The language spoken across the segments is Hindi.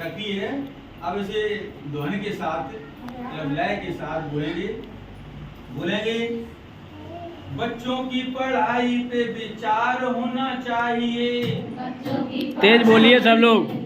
रखी है। अब इसे ध्वनि के साथ मतलब लय के साथ बोलेंगे। बच्चों की पढ़ाई पे विचार होना चाहिए। तेज बोलिए सब लोग।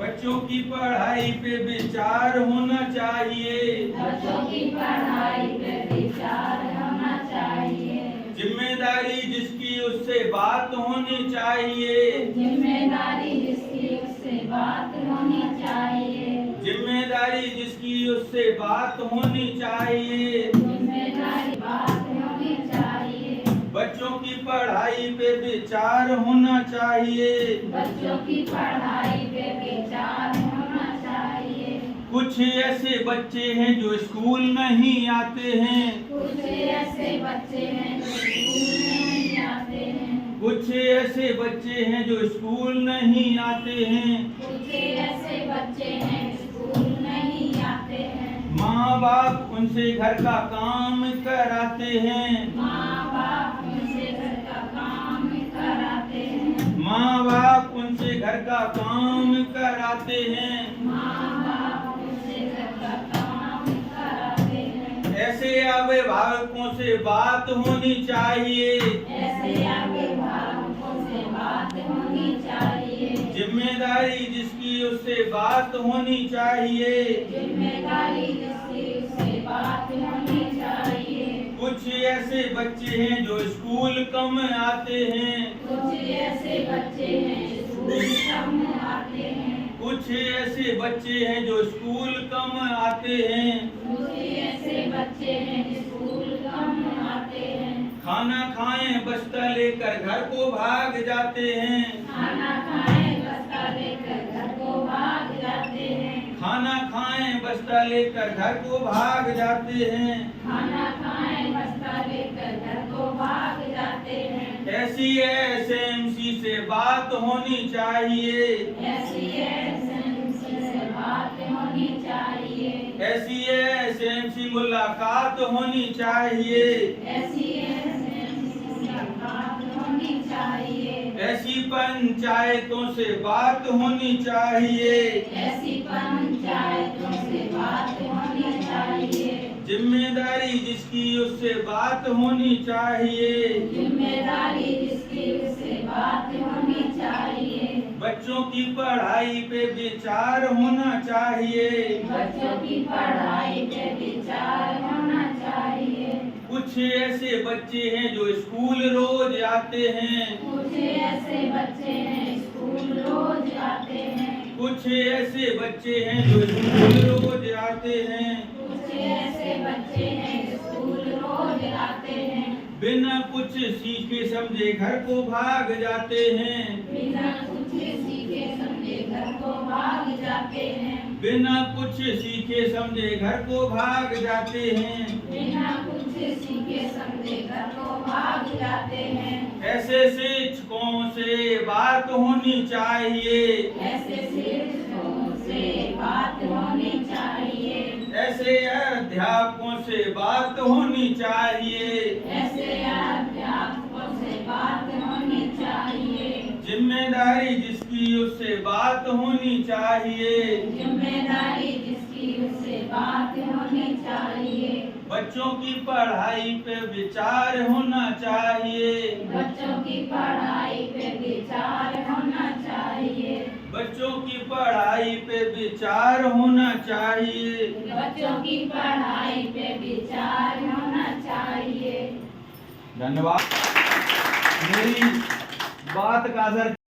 बच्चों की पढ़ाई पे विचार होना चाहिए। बच्चों की पढ़ाई पे विचार होना चाहिए। जिम्मेदारी जिसकी उससे बात होनी चाहिए। जिम्मेदारी जिसकी उससे बात होनी चाहिए। जिम्मेदारी जिसकी उससे बात होनी चाहिए। जिम्मेदारी बात होनी चाहिए। बच्चों की पढ़ाई पे विचार होना चाहिए। बच्चों की पढ़ाई पे विचार होना चाहिए। कुछ ऐसे बच्चे हैं जो स्कूल नहीं आते हैं। कुछ ऐसे बच्चे हैं जो स्कूल नहीं आते हैं। कुछ ऐसे बच्चे हैं जो स्कूल नहीं आते हैं। कुछ ऐसे बच्चे हैं स्कूल नहीं आते हैं। माँ बाप उनसे घर का काम कराते हैं। माँ बाप उनसे घर का काम कराते हैं। माँ बाप उनसे घर का काम कराते हैं। माँ बाप उनसे घर का काम कराते हैं। ऐसे अभिभावकों से बात होनी चाहिए। ऐसे अभिभावकों से बात होनी चाहिए। जिम्मेदारी जिसकी उससे बात होनी चाहिए। जिम्मेदारी जिसकी उससे बात होनी चाहिए। कुछ ऐसे बच्चे हैं जो स्कूल कम आते हैं। कुछ ऐसे बच्चे हैं स्कूल कम आते हैं। कुछ ऐसे बच्चे हैं जो स्कूल कम आते हैं। कुछ ऐसे बच्चे हैं स्कूल कम आते हैं। खाना खाएं बस्ता लेकर घर को भाग जाते हैं। खाना खाएं बस्ता लेकर घर को भाग जाते हैं। खाना खाएं बस्ता लेकर घर को भाग जाते हैं। खाना खाएं बस्ता लेकर घर को भाग जाते हैं। ऐसी एसएमसी से बात होनी चाहिए। ऐसी एसएमसी से बात होनी चाहिए। ऐसी एसएमसी मुलाकात होनी चाहिए। ऐसी एसएमसी से बात होनी चाहिए। ऐसी पंचायतों से बात होनी चाहिए। ऐसी पंचायतों से बात होनी चाहिए। जिम्मेदारी जिसकी उससे बात होनी चाहिए। जिम्मेदारी जिसकी उससे बात होनी चाहिए। बच्चों की पढ़ाई पे विचार होना चाहिए। बच्चों की पढ़ाई पे विचार होना चाहिए। कुछ ऐसे बच्चे हैं जो स्कूल रोज आते हैं। कुछ ऐसे बच्चे हैं स्कूल रोज आते हैं। कुछ ऐसे बच्चे हैं जो स्कूल रोज आते हैं। कुछ ऐसे बच्चे हैं स्कूल रोज आते हैं। बिना कुछ सीखे समझे घर को भाग जाते हैं। बिना कुछ सीखे समझे घर को भाग जाते हैं। बिना कुछ सीखे समझे घर को भाग जाते हैं। बिना कुछ सीखे समझे घर को भाग जाते हैं। ऐसे शिक्षकों से बात होनी चाहिए। ऐसे शिक्षकों से बात होनी चाहिए। ऐसे अध्यापकों से बात होनी चाहिए। ऐसे अध्यापकों से बात होनी चाहिए। जिम्मेदारी जिसकी उससे बात होनी चाहिए। जिम्मेदारी जिसकी उससे बात होनी चाहिए। बच्चों की पढ़ाई पे विचार होना चाहिए। बच्चों की पढ़ाई पे विचार होना चाहिए। बच्चों की पढ़ाई पे विचार होना चाहिए। बच्चों की पढ़ाई पे विचार होना चाहिए। धन्यवाद। मेरी बात का असर